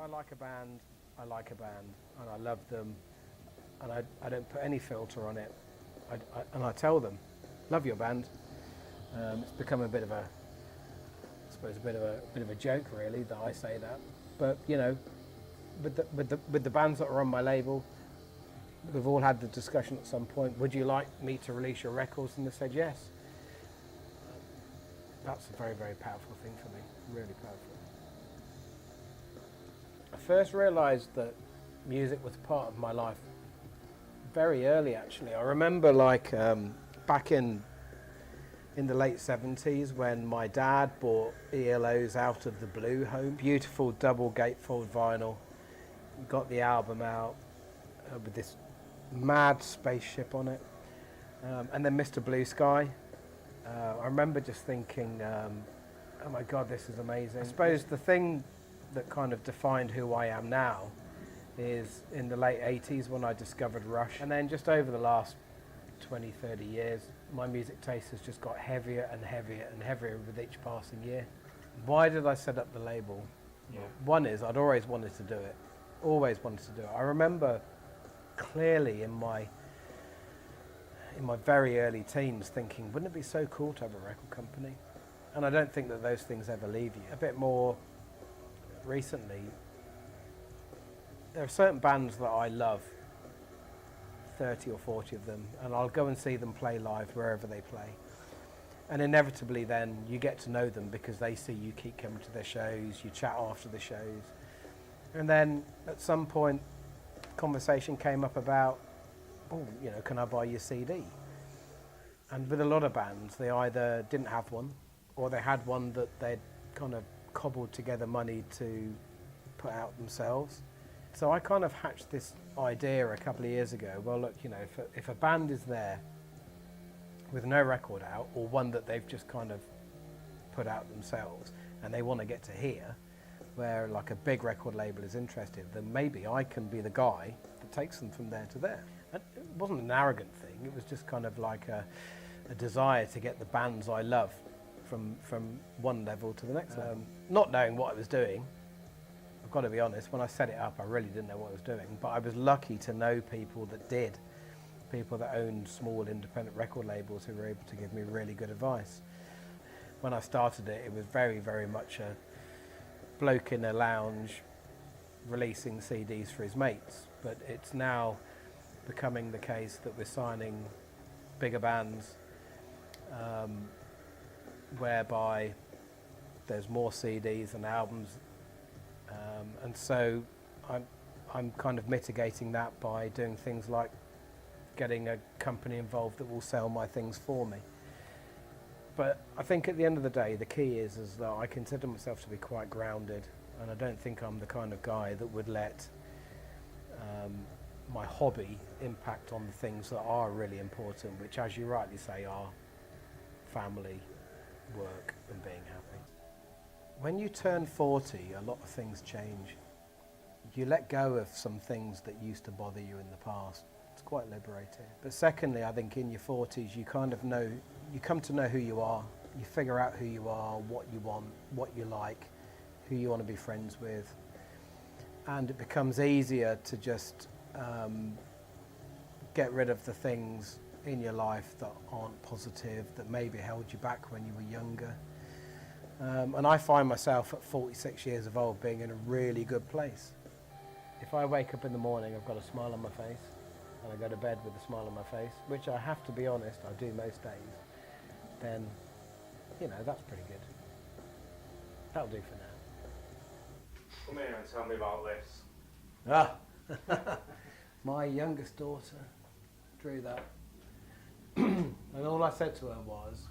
I like a band, I like a band, and I love them, and I don't put any filter on it. And I tell them, love your band. It's become a bit of a, I suppose, a bit of a joke really that I say that. But you know, with the bands that are on my label, we've all had the discussion at some point. Would you like me to release your records? And they said yes. That's a very, very powerful thing for me. Really powerful. I first realised that music was part of my life very early, actually. I remember, like, back in the late 70s when my dad bought ELO's Out of the Blue home. Beautiful double gatefold vinyl. Got the album out with this mad spaceship on it. And then Mr. Blue Sky. I remember just thinking, oh my God, this is amazing. I suppose the thing that kind of defined who I am now is in the late 80s when I discovered Rush. And then just over the last 20, 30 years, my music taste has just got heavier and heavier and heavier with each passing year. Why did I set up the label? Yeah. Well, one is I'd always wanted to do it. Always wanted to do it. I remember clearly in my very early teens thinking, wouldn't it be so cool to have a record company? And I don't think that those things ever leave you. A bit more recently, there are certain bands that I love, 30 or 40 of them, and I'll go and see them play live wherever they play. And inevitably then you get to know them because they see you keep coming to their shows, you chat after the shows. And then at some point, conversation came up about, oh, you know, can I buy your CD? And with a lot of bands, they either didn't have one, or they had one that they'd kind of cobbled together money to put out themselves. So I kind of hatched this idea a couple of years ago. Well, look, you know, if a band is there with no record out, or one that they've just kind of put out themselves, and they want to get to here, where like a big record label is interested, then maybe I can be the guy that takes them from there to there. And it wasn't an arrogant thing, it was just kind of like a desire to get the bands I love from one level to the next level. Not knowing what I was doing, I've got to be honest, when I set it up I really didn't know what I was doing, but I was lucky to know people that did, people that owned small independent record labels who were able to give me really good advice. When I started it, it was very, very much a bloke in a lounge releasing CDs for his mates, but it's now becoming the case that we're signing bigger bands whereby there's more CDs and albums, and so I'm kind of mitigating that by doing things like getting a company involved that will sell my things for me. But I think at the end of the day, the key is that I consider myself to be quite grounded, and I don't think I'm the kind of guy that would let my hobby impact on the things that are really important, which, as you rightly say, are family, work, and being happy. When you turn 40, a lot of things change. You let go of some things that used to bother you in the past. It's quite liberating. But secondly, I think in your 40s, you kind of know, you come to know who you are. You figure out who you are, what you want, what you like, who you want to be friends with. And it becomes easier to just get rid of the things in your life that aren't positive, that maybe held you back when you were younger. And I find myself at 46 years of old being in a really good place. If I wake up in the morning, I've got a smile on my face, and I go to bed with a smile on my face, which I have to be honest, I do most days, then, you know, that's pretty good. That'll do for now. Come here and tell me about this. Ah, my youngest daughter drew that. And all I said to her was,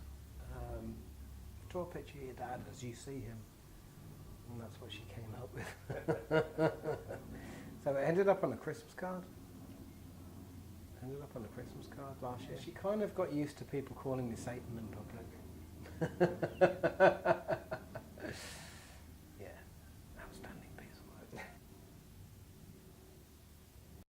draw a picture of your dad as you see him. And that's what she came up with. So it ended up on a Christmas card. Last year. She kind of got used to people calling me Satan in public.